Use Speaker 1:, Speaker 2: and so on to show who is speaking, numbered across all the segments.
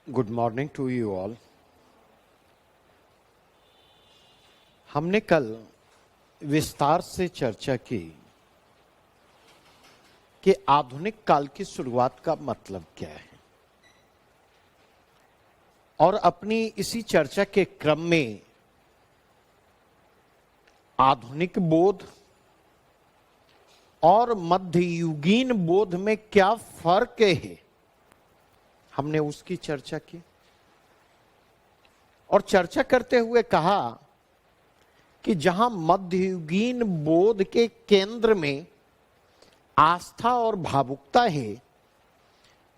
Speaker 1: Good morning to you all. हमने कल विस्तार से चर्चा की कि आधुनिक काल की शुरुआत का मतलब क्या है, और अपनी इसी चर्चा के क्रम में आधुनिक बोध और मध्ययुगीन बोध में क्या फर्क है, हमने उसकी चर्चा की। और चर्चा करते हुए कहा कि जहां मध्ययुगीन बोध के केंद्र में आस्था और भावुकता है,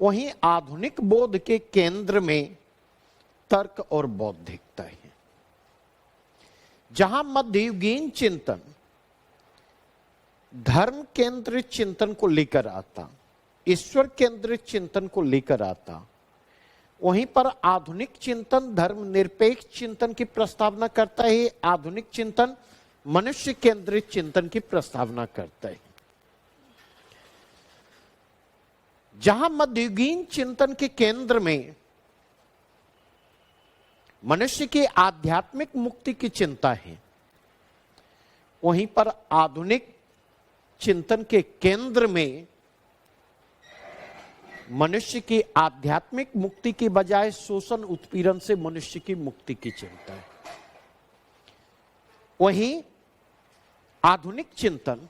Speaker 1: वहीं आधुनिक बोध के केंद्र में तर्क और बौद्धिकता है। जहां मध्ययुगीन चिंतन धर्म केंद्रित चिंतन को लेकर आता, ईश्वर केंद्रित चिंतन को लेकर आता, वहीं पर आधुनिक चिंतन धर्मनिरपेक्ष चिंतन की प्रस्तावना करता है। आधुनिक चिंतन मनुष्य केंद्रित चिंतन की प्रस्तावना करता है। जहां मध्ययुगीन चिंतन के केंद्र में मनुष्य की आध्यात्मिक मुक्ति की चिंता है, वहीं पर आधुनिक चिंतन के केंद्र में मनुष्य की आध्यात्मिक मुक्ति की बजाय शोषण उत्पीड़न से मनुष्य की मुक्ति की चिंता है। वहीं आधुनिक चिंतन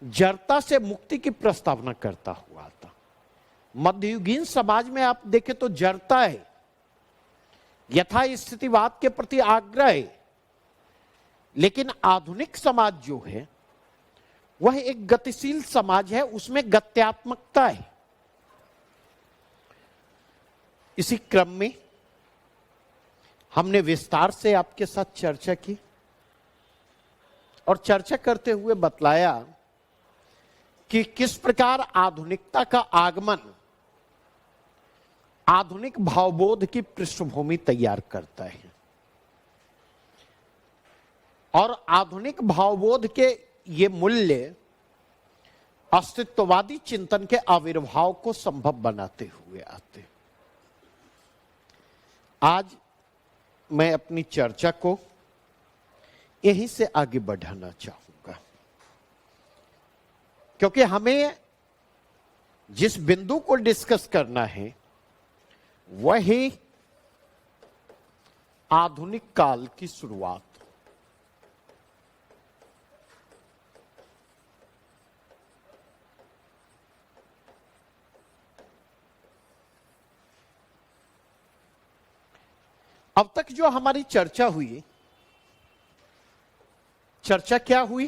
Speaker 1: जड़ता से मुक्ति की प्रस्तावना करता हुआ था। मध्ययुगीन समाज में आप देखें तो जड़ता है, यथा स्थितिवाद के प्रति आग्रह है, लेकिन आधुनिक समाज जो है वह एक गतिशील समाज है, उसमें गत्यात्मकता है। इसी क्रम में हमने विस्तार से आपके साथ चर्चा की और चर्चा करते हुए बतलाया कि किस प्रकार आधुनिकता का आगमन आधुनिक भावबोध की पृष्ठभूमि तैयार करता है, और आधुनिक भावबोध के ये मूल्य अस्तित्ववादी चिंतन के आविर्भाव को संभव बनाते हुए आते। आज मैं अपनी चर्चा को यहीं से आगे बढ़ाना चाहूंगा, क्योंकि हमें जिस बिंदु को डिस्कस करना है वह है आधुनिक काल की शुरुआत। अब तक जो हमारी चर्चा हुई, चर्चा क्या हुई?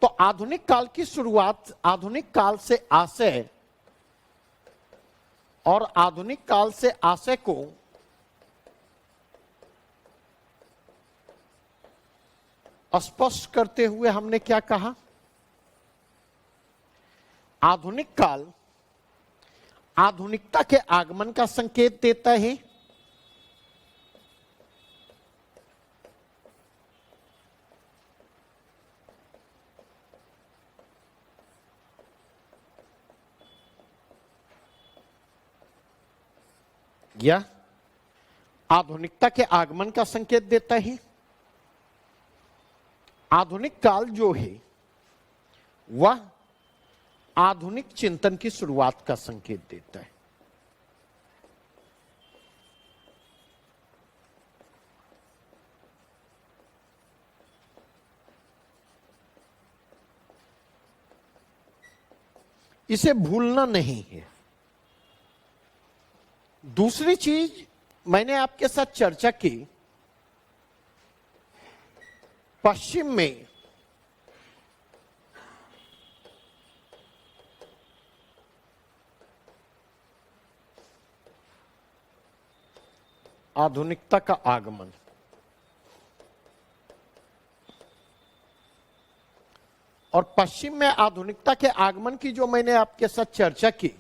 Speaker 1: तो आधुनिक काल की शुरुआत, आधुनिक काल से आशय और आधुनिक काल से आशय को स्पष्ट करते हुए हमने क्या कहा? आधुनिक काल आधुनिकता के आगमन का संकेत देता है, या आधुनिकता के आगमन का संकेत देता है। आधुनिक काल जो है वह आधुनिक चिंतन की शुरुआत का संकेत देता है। इसे भूलना नहीं है। दूसरी चीज मैंने आपके साथ चर्चा की, पश्चिम में आधुनिकता का आगमन, और पश्चिम में आधुनिकता के आगमन की जो मैंने आपके साथ चर्चा की,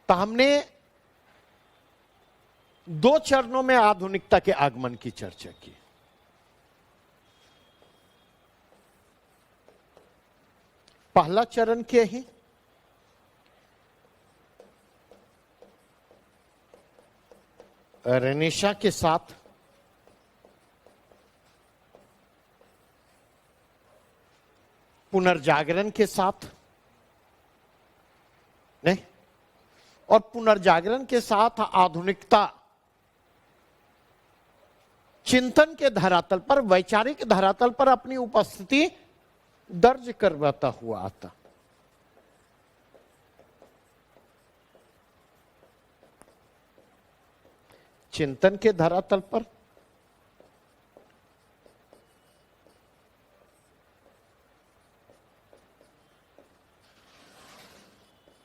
Speaker 1: तो हमने दो चरणों में आधुनिकता के आगमन की चर्चा की। पहला चरण क्या है? रेनेशा के साथ पुनर्जागरण के साथ नहीं, और पुनर्जागरण के साथ आधुनिकता चिंतन के धरातल पर, वैचारिक धरातल पर अपनी उपस्थिति दर्ज करवाता हुआ आता। चिंतन के धरातल पर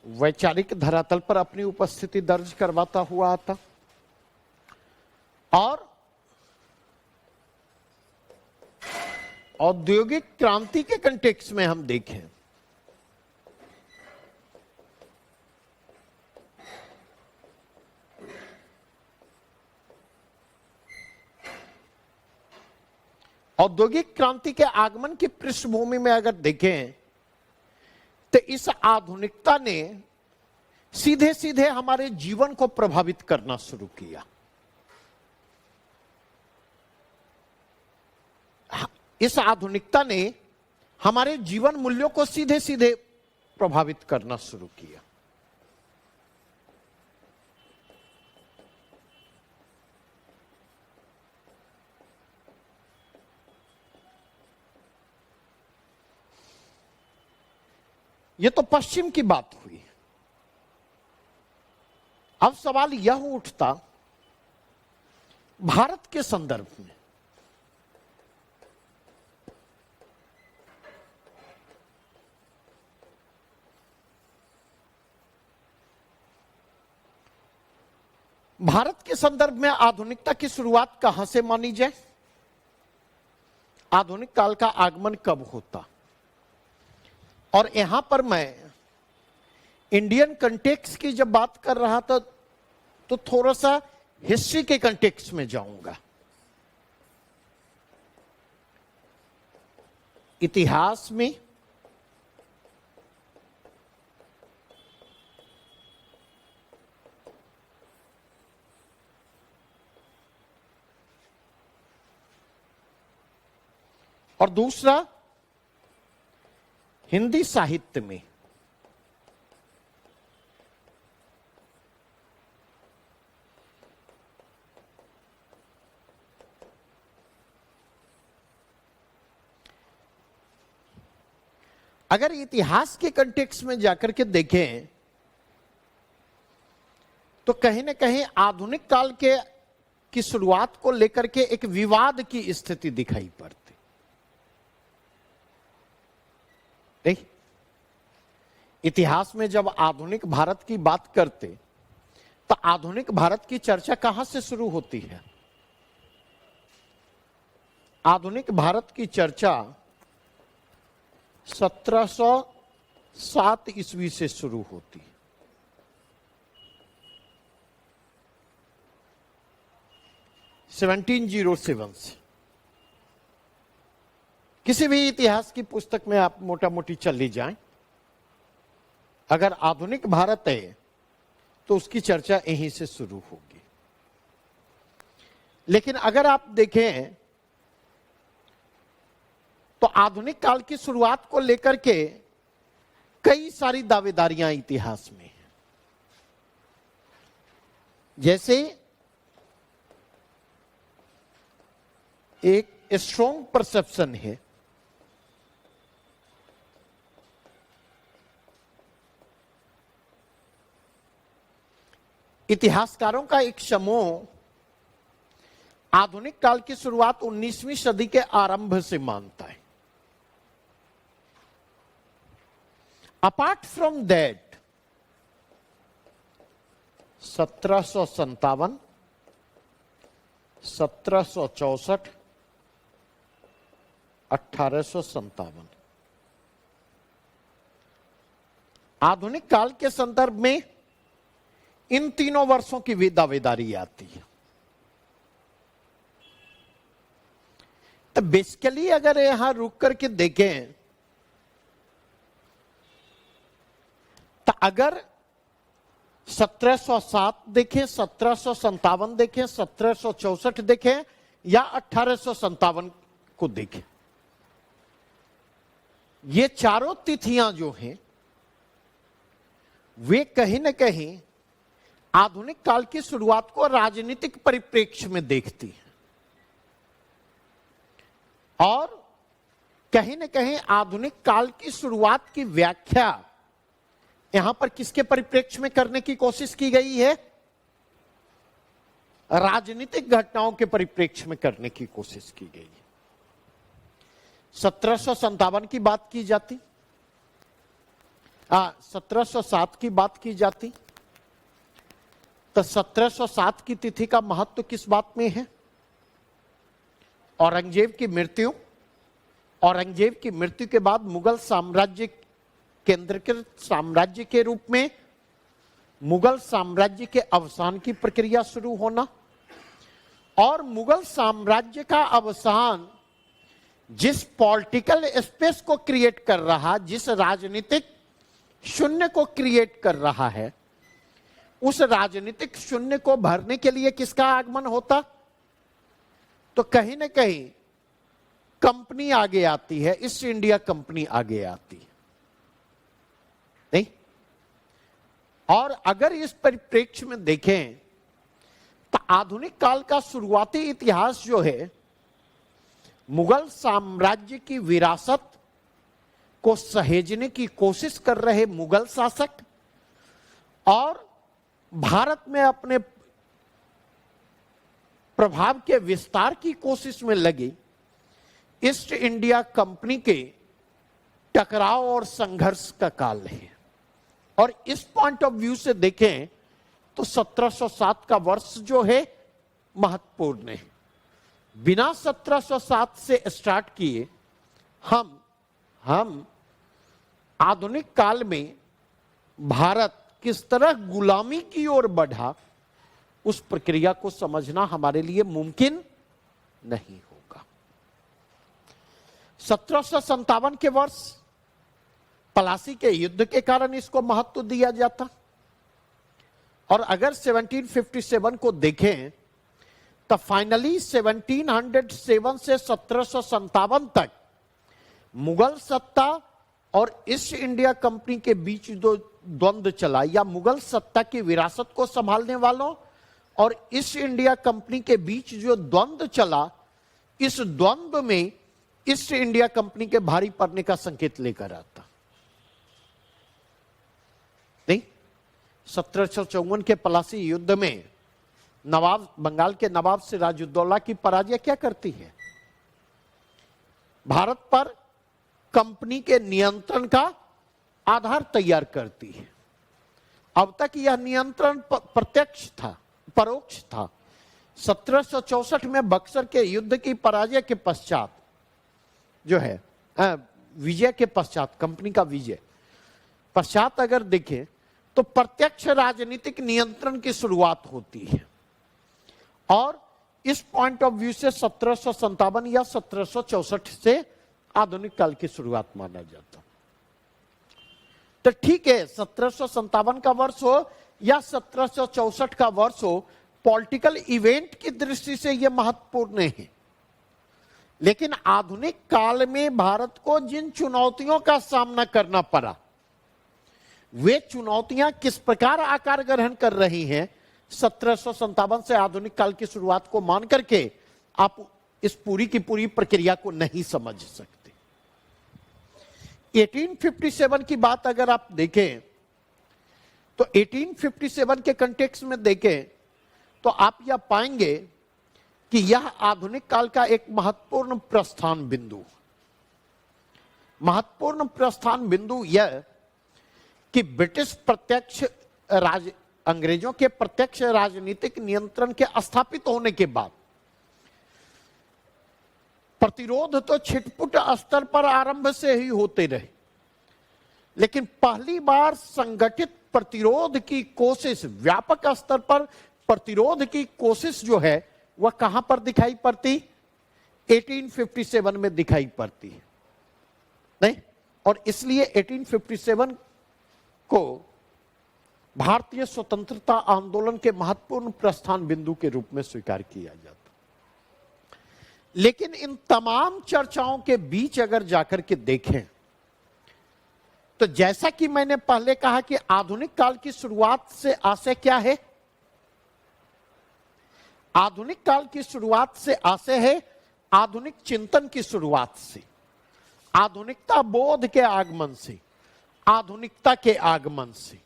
Speaker 1: वैचारिक धरातल पर अपनी उपस्थिति दर्ज करवाता हुआ आता। और औद्योगिक क्रांति के कंटेक्स्ट में हम देखें औद्योगिक क्रांति के आगमन की पृष्ठभूमि में अगर देखें तो इस आधुनिकता ने सीधे सीधे हमारे जीवन को प्रभावित करना शुरू किया। इस आधुनिकता ने हमारे जीवन मूल्यों को सीधे सीधे प्रभावित करना शुरू किया। ये तो पश्चिम की बात हुई। अब सवाल यह उठता भारत के संदर्भ में। भारत के संदर्भ में आधुनिकता की शुरुआत कहां से मानी जाए? आधुनिक काल का आगमन कब होता? और यहां पर मैं इंडियन कंटेक्स्ट की जब बात कर रहा था तो थोड़ा सा हिस्ट्री के कंटेक्स्ट में जाऊंगा। इतिहास में और दूसरा हिंदी साहित्य में। अगर इतिहास के कंटेक्स्ट में जाकर के देखें तो कहीं ना कहीं आधुनिक काल के की शुरुआत को लेकर के एक विवाद की स्थिति दिखाई पड़ती। नहीं, इतिहास में जब आधुनिक भारत की बात करते तो आधुनिक भारत की चर्चा कहां से शुरू होती है? आधुनिक भारत की चर्चा 1707 ईस्वी से शुरू होती है। (1707) से किसी भी इतिहास की पुस्तक में आप मोटा मोटी चली जाएं, अगर आधुनिक भारत है तो उसकी चर्चा यहीं से शुरू होगी। लेकिन अगर आप देखें तो आधुनिक काल की शुरुआत को लेकर के कई सारी दावेदारियां इतिहास में हैं। जैसे एक स्ट्रॉन्ग परसेप्शन है इतिहासकारों का एक समूह आधुनिक काल की शुरुआत 19वीं सदी के आरंभ से मानता है। अपार्ट फ्रॉम दैट 1757, 1764, 1857 आधुनिक काल के संदर्भ में इन तीनों वर्षों की भी दावेदारी आती है। तो बेसिकली अगर यहां रुक करके देखें तो अगर 1707 देखें, 1757 देखें, 1764 देखें या 1857 को देखें, ये चारों तिथियां जो हैं वे कहीं ना कहीं आधुनिक काल की शुरुआत को राजनीतिक परिप्रेक्ष्य में देखती है और कहीं ना कहीं आधुनिक काल की शुरुआत की व्याख्या यहां पर किसके परिप्रेक्ष्य में करने की कोशिश की गई है? राजनीतिक घटनाओं के परिप्रेक्ष्य में करने की कोशिश की गई है। 1757 की बात की जाती, 1707 की बात की जाती, तो 1707 की तिथि का महत्व किस बात में है? औरंगजेब की मृत्यु, औरंगजेब की मृत्यु के बाद मुगल साम्राज्य केंद्रीकृत साम्राज्य के रूप में मुगल साम्राज्य के अवसान की प्रक्रिया शुरू होना और मुगल साम्राज्य का अवसान जिस पॉलिटिकल स्पेस को क्रिएट कर रहा, जिस राजनीतिक शून्य को क्रिएट कर रहा है, उस राजनीतिक शून्य को भरने के लिए किसका आगमन होता? तो कहीं ना कहीं कंपनी आगे आती है, ईस्ट इंडिया कंपनी आगे आती है, नहीं? और अगर इस परिप्रेक्ष्य में देखें तो आधुनिक काल का शुरुआती इतिहास जो है मुगल साम्राज्य की विरासत को सहेजने की कोशिश कर रहे मुगल शासक और भारत में अपने प्रभाव के विस्तार की कोशिश में लगी ईस्ट इंडिया कंपनी के टकराव और संघर्ष का काल है। और इस पॉइंट ऑफ व्यू से देखें तो 1707 का वर्ष जो है महत्वपूर्ण है। बिना 1707 से स्टार्ट किए हम आधुनिक काल में भारत किस तरह गुलामी की ओर बढ़ा, उस प्रक्रिया को समझना हमारे लिए मुमकिन नहीं होगा। 1757 के वर्ष पलासी के युद्ध के कारण इसको महत्व दिया जाता और अगर 1757 को देखें तो फाइनली 1707 से 1757 तक मुगल सत्ता और ईस्ट इंडिया कंपनी के बीच जो द्वंद्व चला या मुगल सत्ता की विरासत को संभालने वालों और ईस्ट इंडिया कंपनी के बीच जो द्वंद्व चला, इस द्वंद्व में ईस्ट इंडिया कंपनी के भारी पड़ने का संकेत लेकर आता। नहीं, 1754 के पलासी युद्ध में नवाब बंगाल के नवाब सिराजुद्दौला की पराजय क्या करती है? भारत पर कंपनी के नियंत्रण का आधार तैयार करती है। अब तक यह नियंत्रण प्रत्यक्ष था, परोक्ष था। 1764 में बक्सर के युद्ध की पराजय के पश्चात जो है विजय के पश्चात, कंपनी का विजय पश्चात अगर देखें तो प्रत्यक्ष राजनीतिक नियंत्रण की शुरुआत होती है और इस पॉइंट ऑफ व्यू से 1757 या 1764 से आधुनिक काल की शुरुआत माना जाता। तो ठीक है, 1757 का वर्ष हो या 1764 का वर्ष हो, पॉलिटिकल इवेंट की दृष्टि से यह महत्वपूर्ण है। लेकिन आधुनिक काल में भारत को जिन चुनौतियों का सामना करना पड़ा, वे चुनौतियां किस प्रकार आकार ग्रहण कर रही हैं, 1757 से आधुनिक काल की शुरुआत को मान करके आप इस पूरी की पूरी प्रक्रिया को नहीं समझ सकते। 1857 की बात अगर आप देखें तो 1857 के कंटेक्स्ट में देखें तो आप यह पाएंगे कि यह आधुनिक काल का एक महत्वपूर्ण प्रस्थान बिंदु, महत्वपूर्ण प्रस्थान बिंदु यह कि ब्रिटिश प्रत्यक्ष अंग्रेजों के प्रत्यक्ष राजनीतिक नियंत्रण के स्थापित होने के बाद प्रतिरोध तो छिटपुट स्तर पर आरंभ से ही होते रहे, लेकिन पहली बार संगठित प्रतिरोध की कोशिश, व्यापक स्तर पर प्रतिरोध की कोशिश जो है वह कहां पर दिखाई पड़ती? 1857 में दिखाई पड़ती है, नहीं? और इसलिए 1857 को भारतीय स्वतंत्रता आंदोलन के महत्वपूर्ण प्रस्थान बिंदु के रूप में स्वीकार किया जाता। लेकिन इन तमाम चर्चाओं के बीच अगर जाकर के देखें तो जैसा कि मैंने पहले कहा कि आधुनिक काल की शुरुआत से आशय क्या है? आधुनिक काल की शुरुआत से आशय है आधुनिक चिंतन की शुरुआत से, आधुनिकता बोध के आगमन से, आधुनिकता के आगमन से।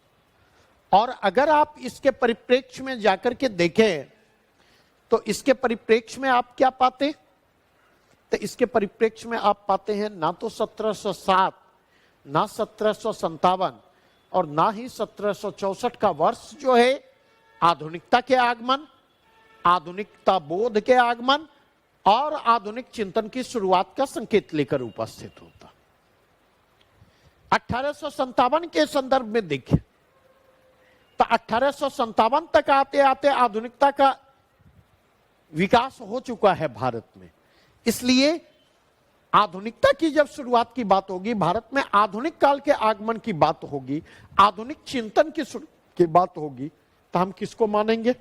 Speaker 1: और अगर आप इसके परिप्रेक्ष्य में जाकर के देखें तो इसके परिप्रेक्ष्य में आप क्या पाते? तो इसके परिप्रेक्ष्य में आप पाते हैं ना तो 1707, ना 1757 और ना ही 1764 का वर्ष जो है आधुनिकता के आगमन, आधुनिकता बोध के आगमन और आधुनिक चिंतन की शुरुआत का संकेत लेकर उपस्थित होता। 1857 के संदर्भ में देखिए तो 1857 तक आते आते आधुनिकता का विकास हो चुका है भारत में। इसलिए आधुनिकता की जब शुरुआत की बात होगी, भारत में आधुनिक काल के आगमन की बात होगी, आधुनिक चिंतन की बात होगी, तो हम किसको मानेंगे?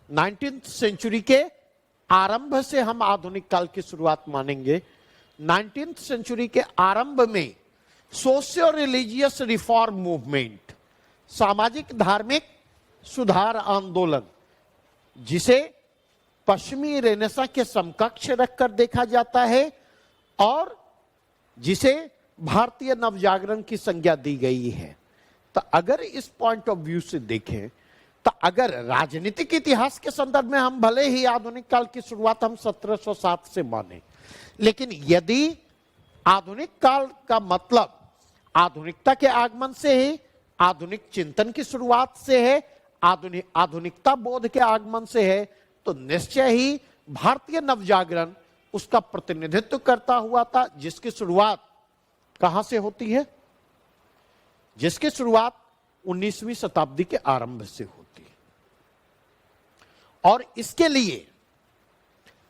Speaker 1: 19th सेंचुरी के आरंभ से हम आधुनिक काल की शुरुआत मानेंगे। 19th सेंचुरी के आरंभ में सोशियो रिलीजियस रिफॉर्म मूवमेंट, सामाजिक धार्मिक सुधार आंदोलन, जिसे पश्चिमी रेनेसां के समकक्ष रखकर देखा जाता है और जिसे भारतीय नवजागरण की संज्ञा दी गई है। तो अगर इस पॉइंट ऑफ व्यू से देखें तो अगर राजनीतिक इतिहास के संदर्भ में हम भले ही आधुनिक काल की शुरुआत हम 1707 से माने, लेकिन यदि आधुनिक काल का मतलब आधुनिकता के आगमन से है, आधुनिक चिंतन की शुरुआत से है, आधुनिकता बोध के आगमन से है, तो निश्चय ही भारतीय नवजागरण उसका प्रतिनिधित्व करता हुआ था, जिसकी शुरुआत कहां से होती है? जिसकी शुरुआत 19वीं शताब्दी के आरंभ से होती है। और इसके लिए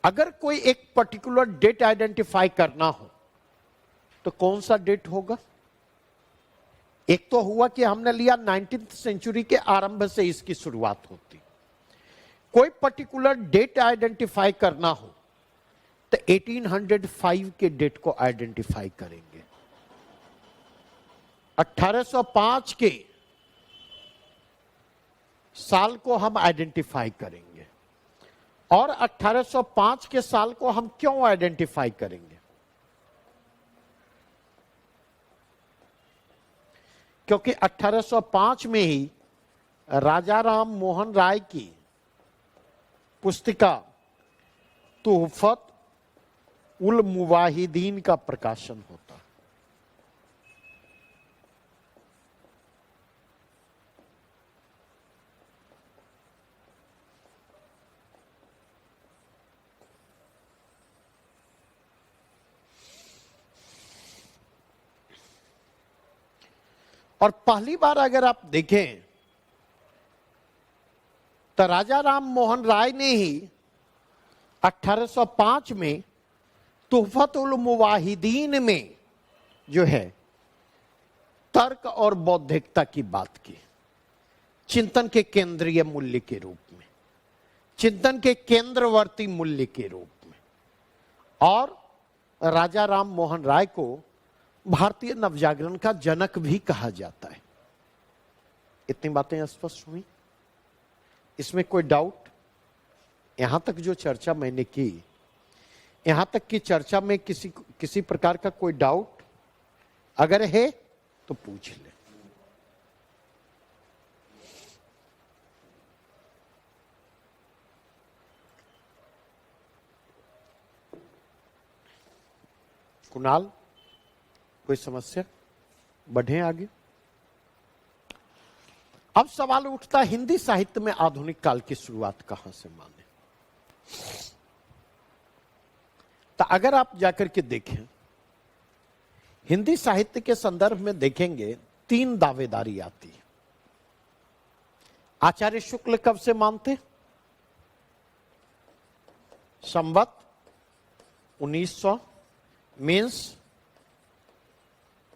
Speaker 1: अगर कोई एक पर्टिकुलर डेट आइडेंटिफाई करना हो तो कौन सा डेट होगा? एक तो हुआ कि हमने लिया 19th सेंचुरी के आरंभ से इसकी शुरुआत होती। कोई पर्टिकुलर डेट आइडेंटिफाई करना हो तो 1805 के डेट को आइडेंटिफाई करेंगे। 1805 के साल को हम आइडेंटिफाई करेंगे। और 1805 के साल को हम क्यों आइडेंटिफाई करेंगे? क्योंकि 1805 में ही राजा राम मोहन राय की पुस्तिका तुहफत उल मुवाहिदीन का प्रकाशन होता। और पहली बार अगर आप देखें तो राजा राम मोहन राय ने ही 1805 में तुहफत उल मुवाहिदीन में जो है तर्क और बौद्धिकता की बात की, चिंतन के केंद्रीय मूल्य के रूप में, चिंतन के केंद्रवर्ती मूल्य के रूप में। और राजा राम मोहन राय को भारतीय नवजागरण का जनक भी कहा जाता है। इतनी बातें स्पष्ट हुई? इसमें कोई डाउट? यहां तक जो चर्चा मैंने की, यहां तक की चर्चा में किसी प्रकार का कोई डाउट अगर है तो पूछ ले। कुणाल, कोई समस्या? बढ़े आगे। अब सवाल उठता, हिंदी साहित्य में आधुनिक काल की शुरुआत कहां से माने? तो अगर आप जाकर के देखें, हिंदी साहित्य के संदर्भ में देखेंगे 3 दावेदारी आती है। आचार्य शुक्ल कब से मानते? संवत 1900 मीन्स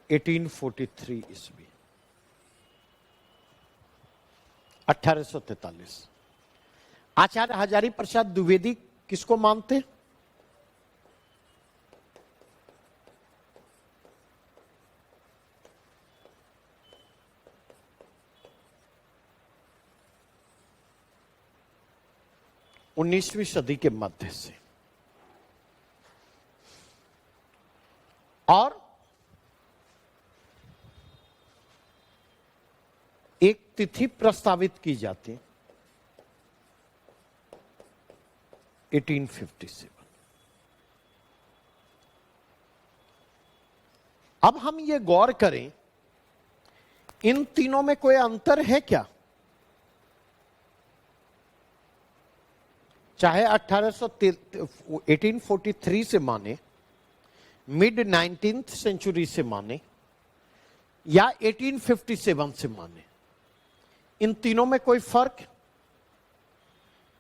Speaker 1: 1843 ईस्वी। 1843। आचार्य हजारी प्रसाद द्विवेदी किसको मानते? उन्नीसवीं सदी के मध्य से। और एक तिथि प्रस्तावित की जाती है 1857। अब हम ये गौर करें, इन तीनों में कोई अंतर है क्या? चाहे 1843 से माने, मिड 19th सेंचुरी से माने, या 1857 से माने, इन तीनों में कोई फर्क?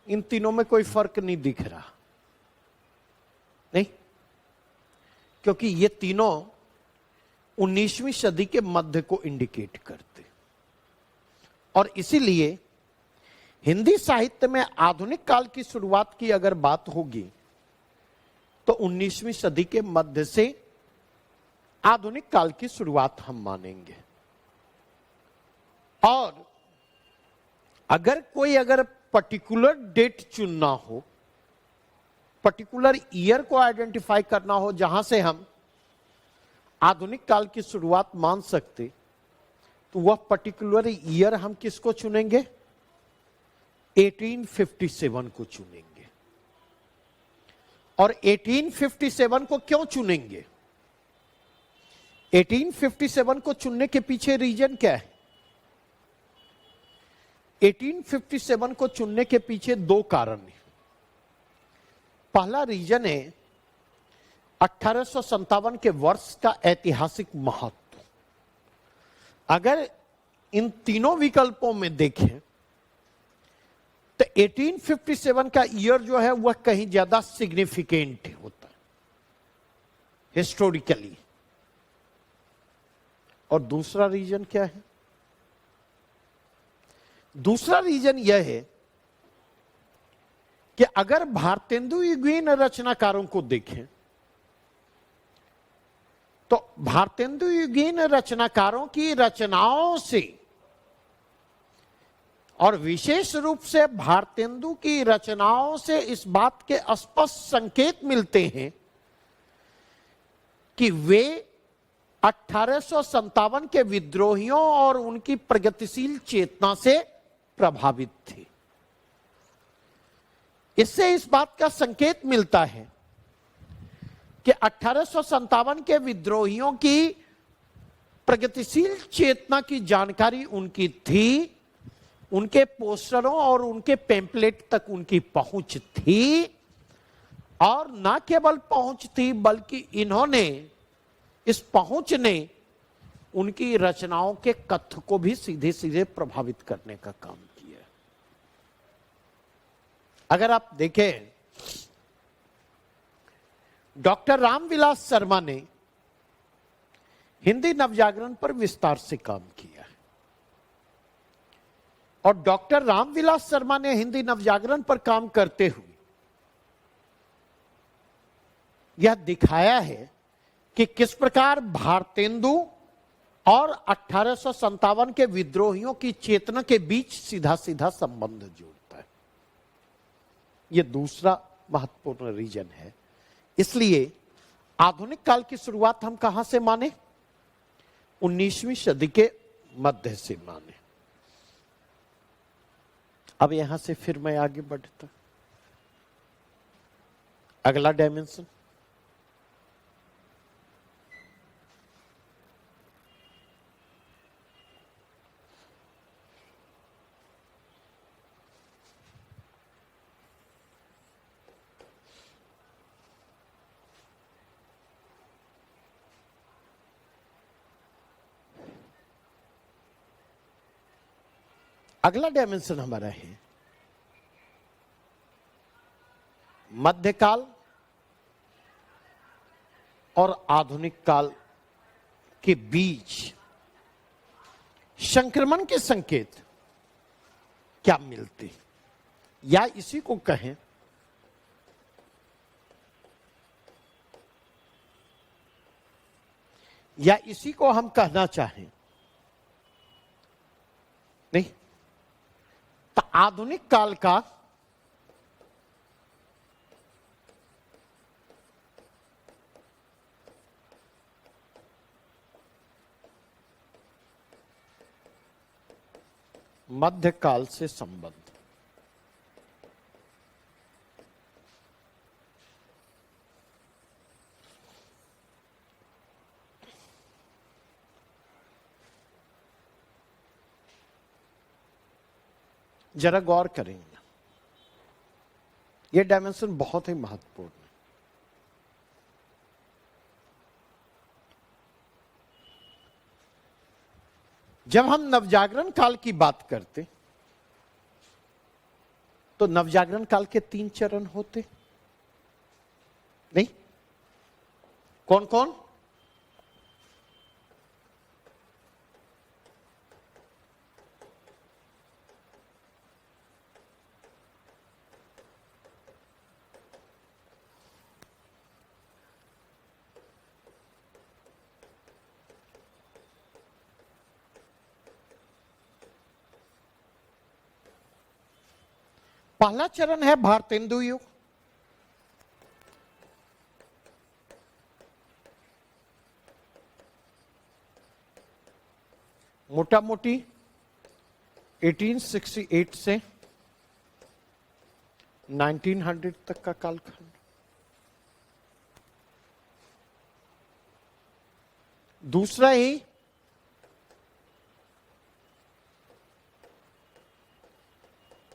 Speaker 1: इन तीनों में कोई फर्क नहीं दिख रहा, नहीं, क्योंकि ये तीनों 19वीं सदी के मध्य को इंडिकेट करते। और इसीलिए हिंदी साहित्य में आधुनिक काल की शुरुआत की अगर बात होगी तो 19वीं सदी के मध्य से आधुनिक काल की शुरुआत हम मानेंगे। और अगर पर्टिकुलर डेट चुनना हो, पर्टिकुलर ईयर को आइडेंटिफाई करना हो जहां से हम आधुनिक काल की शुरुआत मान सकते, तो वह पर्टिकुलर ईयर हम किसको चुनेंगे? 1857 को चुनेंगे। और 1857 को क्यों चुनेंगे? 1857 को चुनने के पीछे रीजन क्या है? 1857 को चुनने के पीछे दो कारण हैं। पहला रीजन है 1857 के वर्ष का ऐतिहासिक महत्व। अगर इन तीनों विकल्पों में देखें तो 1857 का ईयर जो है वह कहीं ज्यादा सिग्निफिकेंट होता है हिस्टोरिकली। और दूसरा रीजन क्या है? दूसरा रीजन यह है कि अगर भारतेंदु युगीन रचनाकारों को देखें तो भारतेंदु युगीन रचनाकारों की रचनाओं से, और विशेष रूप से भारतेंदु की रचनाओं से, इस बात के स्पष्ट संकेत मिलते हैं कि वे 1857 के विद्रोहियों और उनकी प्रगतिशील चेतना से प्रभावित थे। इससे इस बात का संकेत मिलता है कि 1857 के विद्रोहियों की प्रगतिशील चेतना की जानकारी उनकी थी, उनके पोस्टरों और उनके पैम्पलेट तक उनकी पहुंच थी। और न केवल पहुंच थी बल्कि इन्होंने, इस पहुंच ने उनकी रचनाओं के कथ्य को भी सीधे सीधे प्रभावित करने का काम किया। अगर आप देखें, डॉक्टर रामविलास शर्मा ने हिंदी नवजागरण पर विस्तार से काम किया है। और डॉक्टर रामविलास शर्मा ने हिंदी नवजागरण पर काम करते हुए यह दिखाया है कि किस प्रकार भारतेंदु और 1857 के विद्रोहियों की चेतना के बीच सीधा सीधा संबंध जोड़ता है। यह दूसरा महत्वपूर्ण रीजन है। इसलिए आधुनिक काल की शुरुआत हम कहां से माने? 19वीं सदी के मध्य से माने। अब यहां से फिर मैं आगे बढ़ता, अगला डायमेंशन, अगला डायमेंशन हमारा है मध्यकाल और आधुनिक काल के बीच संक्रमण के संकेत। क्या मिलती, या इसी को कहें या इसी को हम कहना चाहें, नहीं तो आधुनिक काल का मध्यकाल से संबंध। जरा गौर करेंगे, यह डायमेंशन बहुत ही महत्वपूर्ण है। जब हम नवजागरण काल की बात करते तो नवजागरण काल के 3 चरण होते, नहीं? कौन कौन? पहला चरण है भारतेंदु युग, मोटा मोटी 1868 से 1900 तक का कालखंड। दूसरा ही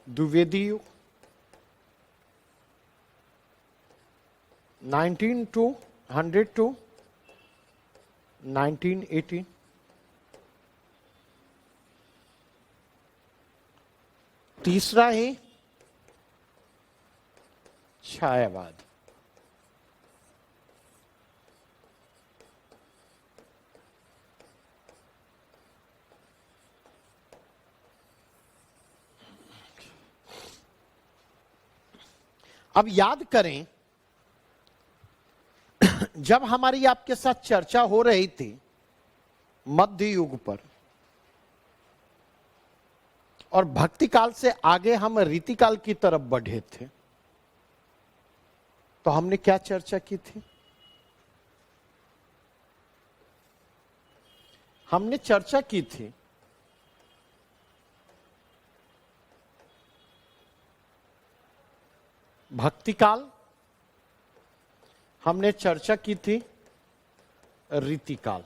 Speaker 1: द्विवेदी युग, 19 to 100 to 1918। तीसरा है छायावाद, अब याद करें जब हमारी आपके साथ चर्चा हो रही थी मध्य युग पर और भक्ति काल से आगे हम रीति काल की तरफ बढ़े थे, तो हमने क्या चर्चा की थी? हमने चर्चा की थी भक्ति काल, हमने चर्चा की थी रीति काल।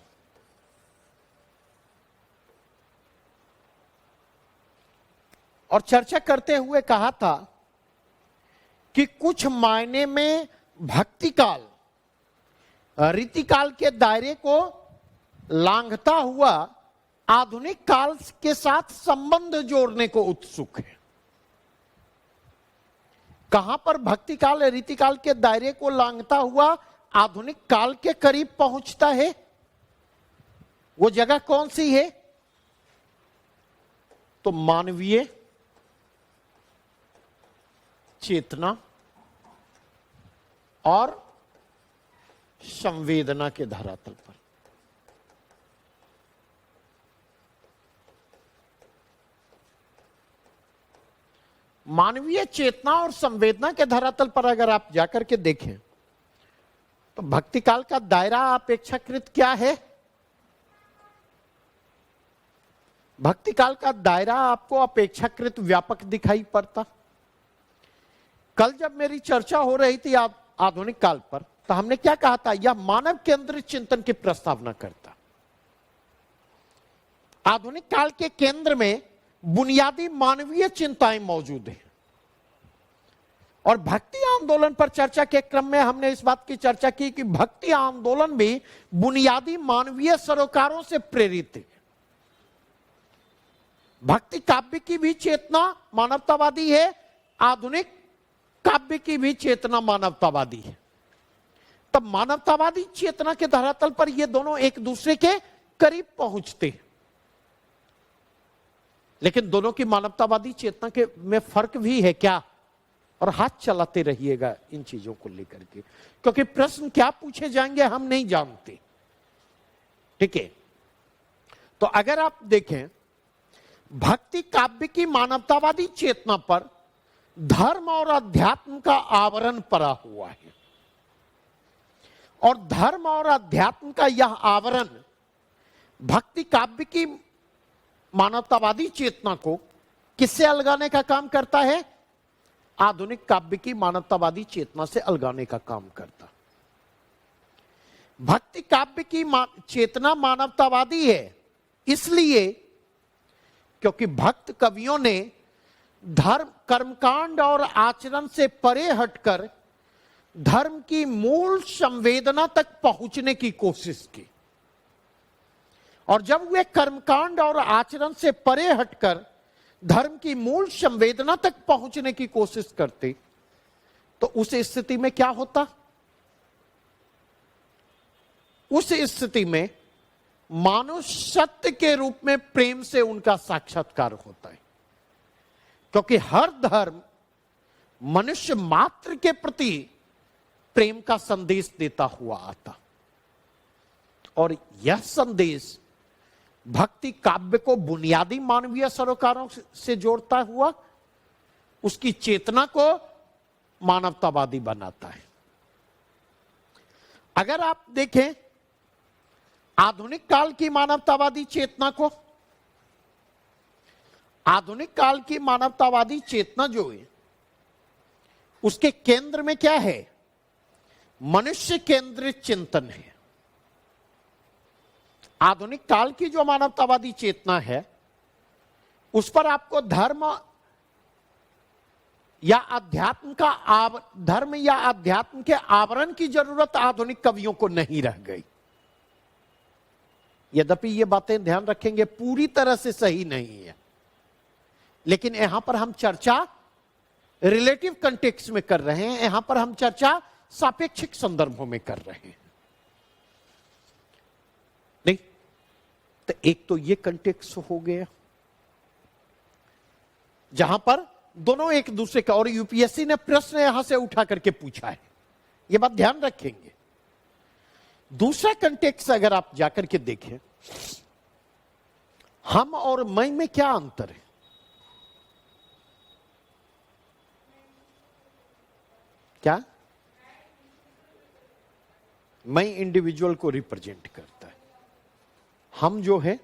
Speaker 1: और चर्चा करते हुए कहा था कि कुछ मायने में भक्ति काल रीति काल के दायरे को लांघता हुआ आधुनिक काल के साथ संबंध जोड़ने को उत्सुक है। कहां पर भक्ति काल रीति काल के दायरे को लांघता हुआ आधुनिक काल के करीब पहुंचता है? वो जगह कौन सी है? तो मानवीय चेतना और संवेदना के धरातल पर। मानवीय चेतना और संवेदना के धरातल पर अगर आप जाकर के देखें तो भक्ति काल का दायरा अपेक्षाकृत क्या है? भक्ति काल का दायरा आपको अपेक्षाकृत व्यापक दिखाई पड़ता। कल जब मेरी चर्चा हो रही थी आधुनिक काल पर, तो हमने क्या कहा था? यह मानव केंद्रित चिंतन की प्रस्तावना करता। आधुनिक काल के केंद्र में बुनियादी मानवीय चिंताएं मौजूद हैं। और भक्ति आंदोलन पर चर्चा के क्रम में हमने इस बात की चर्चा की कि भक्ति आंदोलन भी बुनियादी मानवीय सरोकारों से प्रेरित है। भक्ति काव्य की भी चेतना मानवतावादी है, आधुनिक काव्य की भी चेतना मानवतावादी है। तब मानवतावादी चेतना के धरातल पर ये दोनों एक दूसरे के करीब पहुंचते हैं। लेकिन दोनों की मानवतावादी चेतना के में फर्क भी है क्या? और हाथ चलाते रहिएगा इन चीजों को लेकर के, क्योंकि प्रश्न क्या पूछे जाएंगे हम नहीं जानते। ठीक है, तो अगर आप देखें भक्ति काव्य की मानवतावादी चेतना पर धर्म और अध्यात्म का आवरण पड़ा हुआ है, और धर्म और अध्यात्म का यह आवरण भक्ति काव्य की मानवतावादी चेतना को किससे अलगाने का काम करता है? आधुनिक काव्य की मानवतावादी चेतना से अलगाने का काम करता। भक्ति काव्य की चेतना मानवतावादी है इसलिए क्योंकि भक्त कवियों ने धर्म, कर्मकांड और आचरण से परे हटकर धर्म की मूल संवेदना तक पहुंचने की कोशिश की। और जब वे कर्मकांड और आचरण से परे हटकर धर्म की मूल संवेदना तक पहुंचने की कोशिश करते तो उस स्थिति में क्या होता? उस स्थिति में मानो सत्य के रूप में प्रेम से उनका साक्षात्कार होता है, क्योंकि हर धर्म मनुष्य मात्र के प्रति प्रेम का संदेश देता हुआ आता, और यह संदेश भक्ति काव्य को बुनियादी मानवीय सरोकारों से जोड़ता हुआ उसकी चेतना को मानवतावादी बनाता है। अगर आप देखें आधुनिक काल की मानवतावादी चेतना को, आधुनिक काल की मानवतावादी चेतना जो है उसके केंद्र में क्या है? मनुष्य केंद्रित चिंतन है। आधुनिक काल की जो मानवतावादी चेतना है उस पर आपको धर्म या अध्यात्म धर्म या अध्यात्म के आवरण की जरूरत आधुनिक कवियों को नहीं रह गई। यद्यपि ये बातें ध्यान रखेंगे पूरी तरह से सही नहीं है, लेकिन यहां पर हम चर्चा रिलेटिव कंटेक्स्ट में कर रहे हैं, यहां पर हम चर्चा सापेक्षिक संदर्भों में कर रहे हैं। नहीं तो एक तो ये कंटेक्स्ट हो गया जहां पर दोनों एक दूसरे का, और यूपीएससी ने प्रश्न यहां से उठा करके पूछा है, ये बात ध्यान रखेंगे। दूसरा कंटेक्स्ट अगर आप जाकर के देखें, हम और मैं में क्या अंतर है? क्या? मैं इंडिविजुअल को रिप्रेजेंट करता है, हम जो है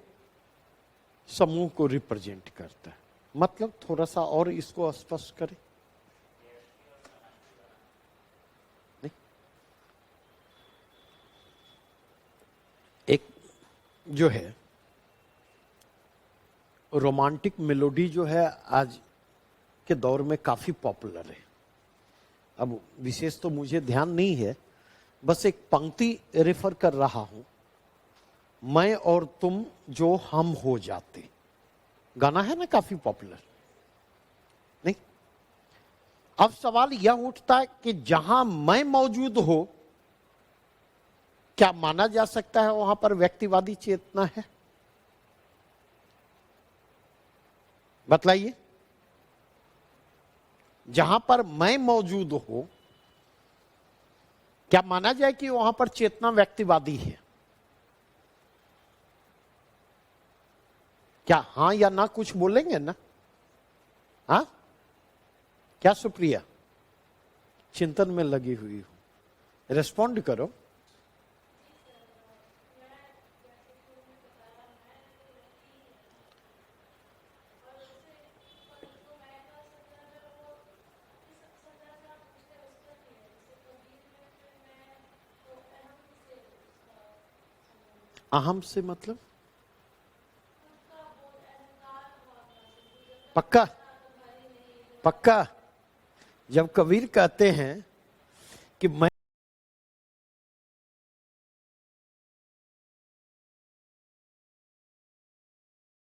Speaker 1: समूह को रिप्रेजेंट करता है। मतलब थोड़ा सा और इसको स्पष्ट करें। नहीं? एक जो है रोमांटिक मेलोडी जो है आज के दौर में काफी पॉपुलर है। अब विशेष तो मुझे ध्यान नहीं है, बस एक पंक्ति रेफर कर रहा हूं, मैं और तुम जो हम हो जाते, गाना है ना काफी पॉपुलर। नहीं, अब सवाल यह उठता है कि जहां मैं मौजूद हो क्या माना जा सकता है वहां पर व्यक्तिवादी चेतना है? बतलाइए। जहां पर मैं मौजूद हो क्या माना जाए कि वहां पर चेतना व्यक्तिवादी है? क्या हां या ना कुछ बोलेंगे ना? हाँ, क्या सुप्रिया चिंतन में लगी हुई हो, रेस्पॉन्ड करो। अहम से मतलब पक्का पक्का। जब कबीर कहते हैं कि मैं